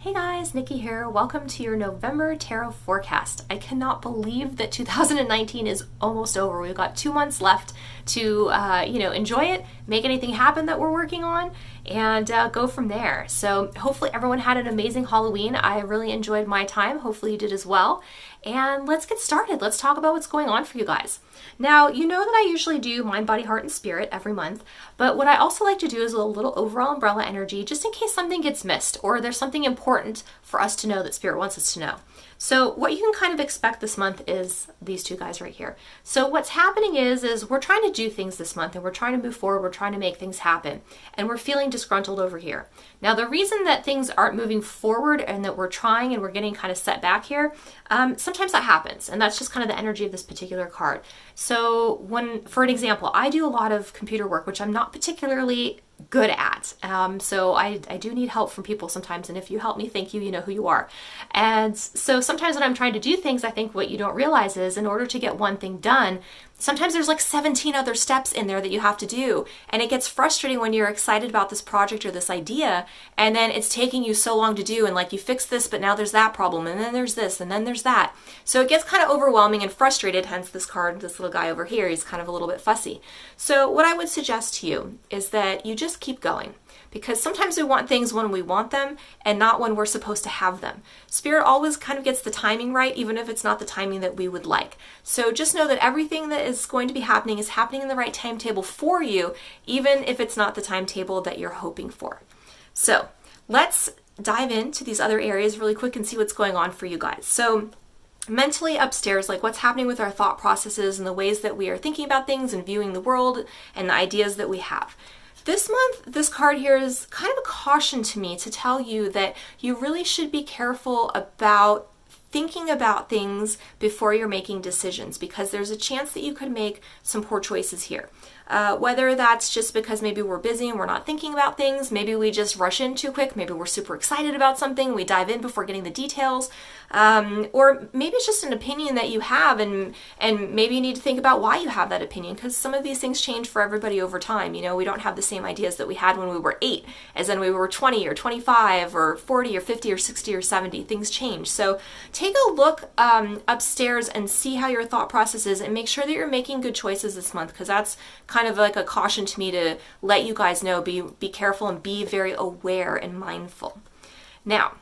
Hey guys, Nikki here. Welcome to your November Tarot Forecast. I cannot believe that 2019 is almost over. We've got 2 months left to, enjoy it, make anything happen that we're working on, and go from there. So hopefully everyone had an amazing Halloween. I really enjoyed my time. Hopefully you did as well. And let's get started. Let's talk about what's going on for you guys. Now, you know that I usually do Mind, Body, Heart, and Spirit every month, but what I also like to do is a little overall umbrella energy just in case something gets missed or there's something important for us to know that Spirit wants us to know. So what you can kind of expect this month is these two guys right here. So what's happening is we're trying to do things this month and we're trying to move forward, we're trying to make things happen, and we're feeling disgruntled over here. Now the reason that things aren't moving forward and that we're trying and we're getting kind of set back here, sometimes that happens, and that's just kind of the energy of this particular card. So for an example, I do a lot of computer work, which I'm not particularly good at. So I do need help from people sometimes. And if you help me, thank you, you know who you are. And so sometimes when I'm trying to do things, I think what you don't realize is in order to get one thing done, sometimes there's like 17 other steps in there that you have to do. And it gets frustrating when you're excited about this project or this idea, and then it's taking you so long to do. And like you fix this, but now there's that problem. And then there's this, and then there's that. So it gets kind of overwhelming and frustrated. Hence this card, this little guy over here, he's kind of a little bit fussy. So what I would suggest to you is that you just keep going. Because sometimes we want things when we want them and not when we're supposed to have them. Spirit always kind of gets the timing right, even if it's not the timing that we would like. So just know that everything that is going to be happening is happening in the right timetable for you, even if it's not the timetable that you're hoping for. So let's dive into these other areas really quick and see what's going on for you guys. So mentally upstairs, like what's happening with our thought processes and the ways that we are thinking about things and viewing the world and the ideas that we have. This month, this card here is kind of a caution to me to tell you that you really should be careful about thinking about things before you're making decisions, because there's a chance that you could make some poor choices here. Whether that's just because maybe we're busy and we're not thinking about things, maybe we just rush in too quick, maybe we're super excited about something, we dive in before getting the details, or maybe it's just an opinion that you have and maybe you need to think about why you have that opinion, because some of these things change for everybody over time. You know, we don't have the same ideas that we had when we were 8 as when we were 20 or 25 or 40 or 50 or 60 or 70. Things change. So take a look upstairs and see how your thought process is and make sure that you're making good choices this month, because that's kind of like a caution to me to let you guys know, be careful and be very aware and mindful. Now,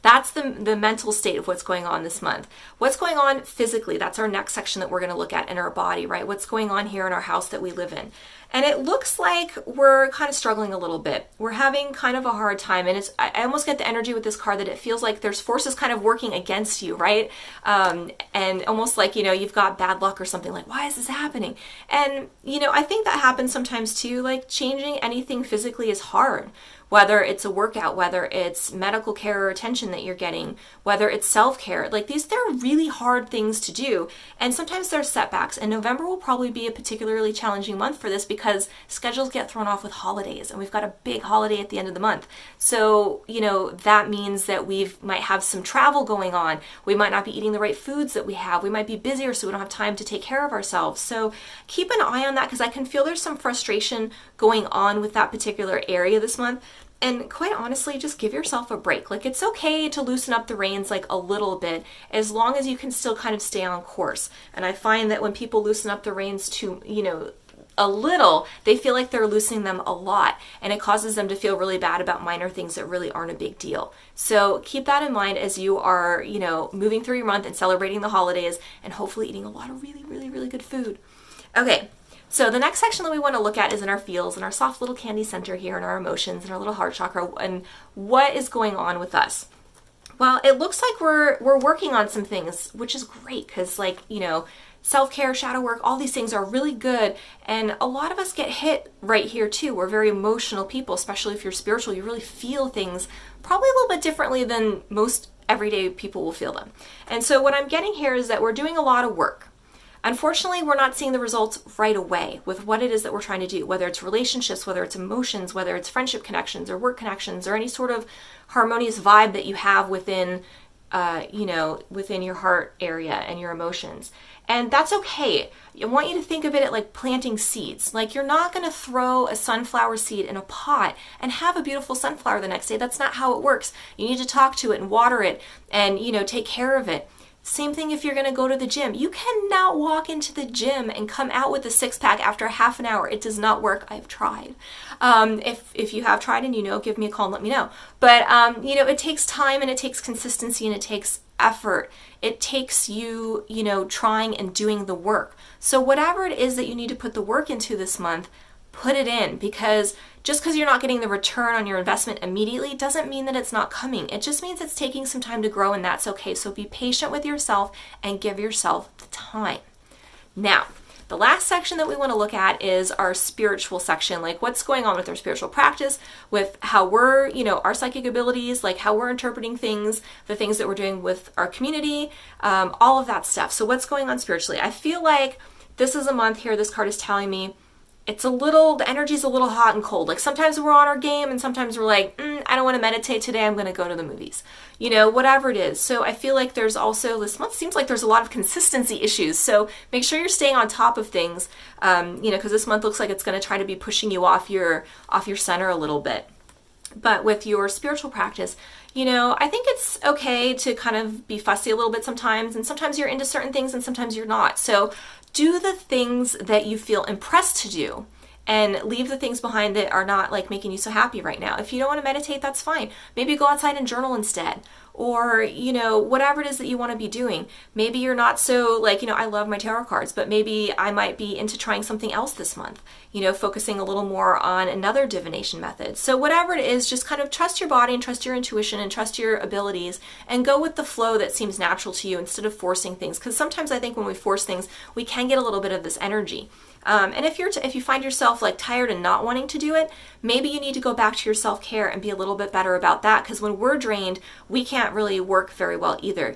that's the mental state of what's going on this month. What's going on physically, that's our next section that we're going to look at in our body, right? What's going on here in our house that we live in. And it looks like we're kind of struggling a little bit. We're having kind of a hard time. And I almost get the energy with this card that it feels like there's forces kind of working against you, right? And almost like, you've got bad luck or something, like, why is this happening? And, I think that happens sometimes too. Like changing anything physically is hard. Whether it's a workout, whether it's medical care or attention that you're getting, whether it's self-care, like they're really hard things to do. And sometimes there's setbacks, and November will probably be a particularly challenging month for this because schedules get thrown off with holidays, and we've got a big holiday at the end of the month. So, that means that we might have some travel going on. We might not be eating the right foods that we have. We might be busier, so we don't have time to take care of ourselves. So keep an eye on that, because I can feel there's some frustration going on with that particular area this month. And quite honestly, just give yourself a break. Like, it's okay to loosen up the reins like a little bit, as long as you can still kind of stay on course. And I find that when people loosen up the reins to, a little, they feel like they're loosening them a lot, and it causes them to feel really bad about minor things that really aren't a big deal. So keep that in mind as you are, moving through your month and celebrating the holidays and hopefully eating a lot of really, really, really good food. Okay. So the next section that we want to look at is in our feels and our soft little candy center here and our emotions and our little heart chakra and what is going on with us. Well, it looks like we're working on some things, which is great because self-care, shadow work, all these things are really good. And a lot of us get hit right here too. We're very emotional people, especially if you're spiritual. You really feel things probably a little bit differently than most everyday people will feel them. And so what I'm getting here is that we're doing a lot of work. Unfortunately, we're not seeing the results right away with what it is that we're trying to do, whether it's relationships, whether it's emotions, whether it's friendship connections or work connections or any sort of harmonious vibe that you have within within your heart area and your emotions. And that's okay. I want you to think of it like planting seeds. Like, you're not going to throw a sunflower seed in a pot and have a beautiful sunflower the next day. That's not how it works. You need to talk to it and water it and, take care of it. Same thing if you're going to go to the gym. You cannot walk into the gym and come out with a six-pack after half an hour. It does not work. I've tried. If you have tried and give me a call and let me know. But, it takes time and it takes consistency and it takes effort. It takes you, trying and doing the work. So whatever it is that you need to put the work into this month, put it in, because just because you're not getting the return on your investment immediately doesn't mean that it's not coming. It just means it's taking some time to grow, and that's okay. So be patient with yourself and give yourself the time. Now, the last section that we want to look at is our spiritual section, like what's going on with our spiritual practice, with how we're, our psychic abilities, like how we're interpreting things, the things that we're doing with our community, all of that stuff. So what's going on spiritually? I feel like this is a month here, this card is telling me, the energy's a little hot and cold. Like, sometimes we're on our game and sometimes we're like, I don't want to meditate today, I'm going to go to the movies. Whatever it is. So I feel like there's also, this month seems like there's a lot of consistency issues. So make sure you're staying on top of things, because this month looks like it's going to try to be pushing you off your center a little bit. But with your spiritual practice, I think it's okay to kind of be fussy a little bit sometimes, and sometimes you're into certain things and sometimes you're not. So do the things that you feel impressed to do and leave the things behind that are not like making you so happy right now. If you don't want to meditate, that's fine. Maybe go outside and journal instead. Or, whatever it is that you want to be doing. Maybe you're not so I love my tarot cards, but maybe I might be into trying something else this month, focusing a little more on another divination method. So whatever it is, just kind of trust your body and trust your intuition and trust your abilities and go with the flow that seems natural to you instead of forcing things. Because sometimes I think when we force things, we can get a little bit of this energy. And if you find yourself tired and not wanting to do it, maybe you need to go back to your self-care and be a little bit better about that, because when we're drained, we can't really work very well either.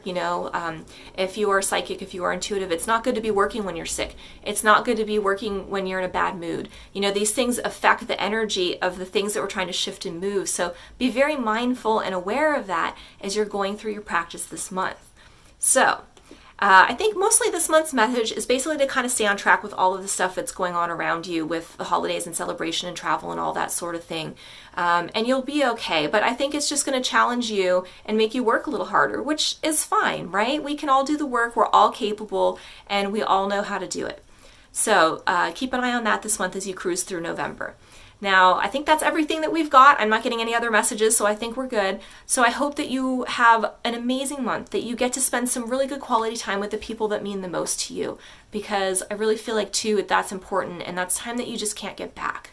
If you are psychic, if you are intuitive, it's not good to be working when you're sick. It's not good to be working when you're in a bad mood. These things affect the energy of the things that we're trying to shift and move. So be very mindful and aware of that as you're going through your practice this month. So I think mostly this month's message is basically to kind of stay on track with all of the stuff that's going on around you with the holidays and celebration and travel and all that sort of thing. And you'll be okay. But I think it's just going to challenge you and make you work a little harder, which is fine, right? We can all do the work. We're all capable and we all know how to do it. So keep an eye on that this month as you cruise through November. Now, I think that's everything that we've got. I'm not getting any other messages, so I think we're good. So I hope that you have an amazing month, that you get to spend some really good quality time with the people that mean the most to you, because I really feel like, too, that's important, and that's time that you just can't get back,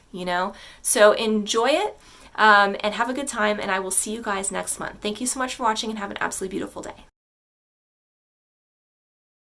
So enjoy it and have a good time, and I will see you guys next month. Thank you so much for watching, and have an absolutely beautiful day.